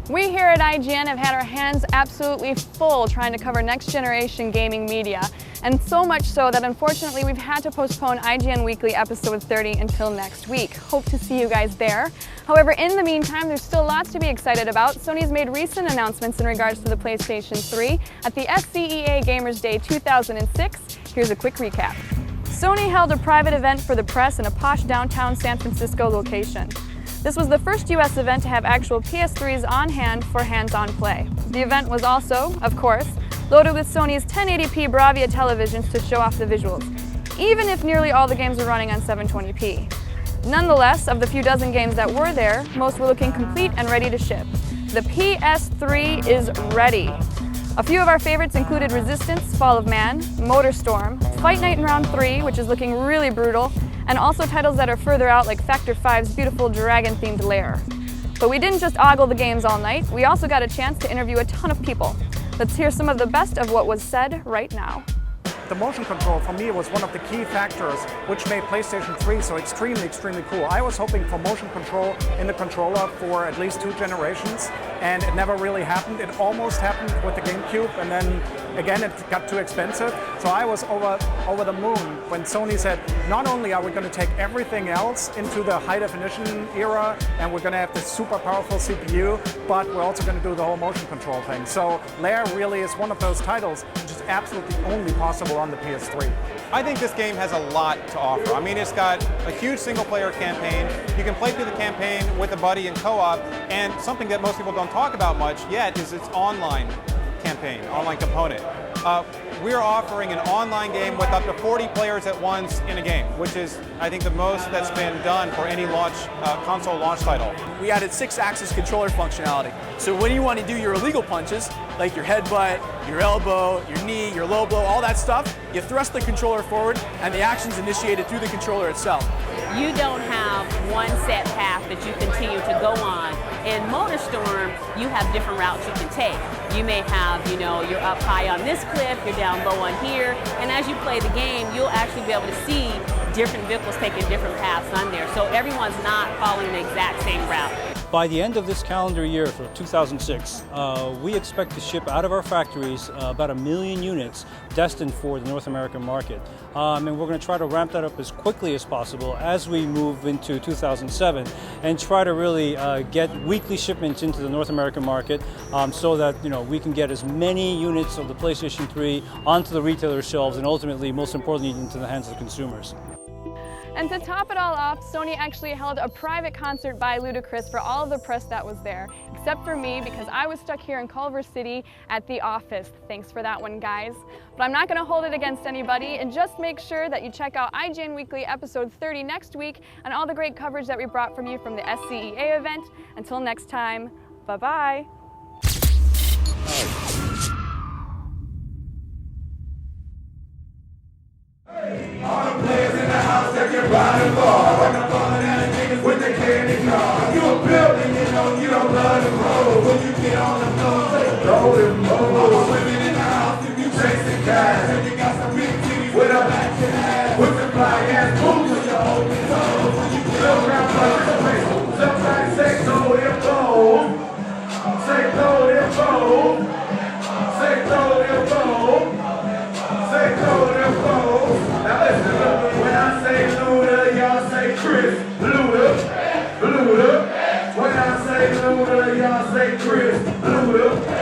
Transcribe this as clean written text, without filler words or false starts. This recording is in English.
We here at IGN have had our hands absolutely full trying to cover next generation gaming media, and so much so that unfortunately we've had to postpone IGN Weekly episode 30 until next week. Hope to see you guys there. However, in the meantime, there's still lots to be excited about. Sony's made recent announcements in regards to the PlayStation 3 at the SCEA Gamers Day 2006. Here's a quick recap. Sony held a private event for the press in a posh downtown San Francisco location. This was the first US event to have actual PS3s on hand for hands-on play. The event was also, of course, loaded with Sony's 1080p Bravia televisions to show off the visuals, even if nearly all the games were running on 720p. Nonetheless, of the few dozen games that were there, most were looking complete and ready to ship. The PS3 is ready. A few of our favorites included Resistance, Fall of Man, Motorstorm, Fight Night in Round 3, which is looking really brutal, and also titles that are further out like Factor 5's beautiful dragon-themed lair. But we didn't just ogle the games all night, we also got a chance to interview a ton of people. Let's hear some of the best of what was said right now. The motion control for me was one of the key factors which made PlayStation 3 so extremely cool. I was hoping for motion control in the controller for at least 2 generations, and it never really happened. It almost happened with the GameCube, and then again it got too expensive. So I was over the moon when Sony said, not only are we going to take everything else into the high definition era and we're going to have this super powerful CPU, but we're also going to do the whole motion control thing. So Lair really is one of those titles which is absolutely only possible on the PS3. I think this game has a lot to offer. I mean, it's got a huge single-player campaign. You can play through the campaign with a buddy in co-op, and something that most people don't talk about much yet is its online campaign, online component. We're offering an online game with up to 40 players at once in a game, which is, I think, the most that's been done for any console launch title. We added 6-axis controller functionality. So when you want to do your illegal punches, like your headbutt, your elbow, your knee, your low blow, all that stuff, you thrust the controller forward and the action's initiated through the controller itself. You don't have one set path that you continue to go on. In Motorstorm, you have different routes you can take. You may have, you're up high on this cliff, you're down low on here, and as you play the game, you'll actually be able to see different vehicles taking different paths on there. So everyone's not following the exact same route. By the end of this calendar year for 2006, we expect to ship out of our factories about 1 million units destined for the North American market. And we're going to try to ramp that up as quickly as possible as we move into 2007 and try to really get weekly shipments into the North American market so that we can get as many units of the PlayStation 3 onto the retailer shelves and ultimately, most importantly, into the hands of consumers. And to top it all off, Sony actually held a private concert by Ludacris for all of the press that was there, except for me because I was stuck here in Culver City at the office. Thanks for that one, guys. But I'm not going to hold it against anybody, and just make sure that you check out IGN Weekly episode 30 next week and all the great coverage that we brought from you from the SCEA event. Until next time, bye-bye. All the players in the house that can ride and ball. Rockin' up all of that niggas with the candy car. You a building, you don't love the road. When you get on the floor, say golden mode. All the women in the house, if you chasing cash. And you got some big titties with a back to ass. With the fly ass boots with your open toes. When you get around like the place. Somebody say gold and gold. Say gold and gold. Say gold and gold. Say gold and gold. Now listen, when I say Luda, y'all say Chris. Luda. When I say Luda, y'all say Chris. Luda.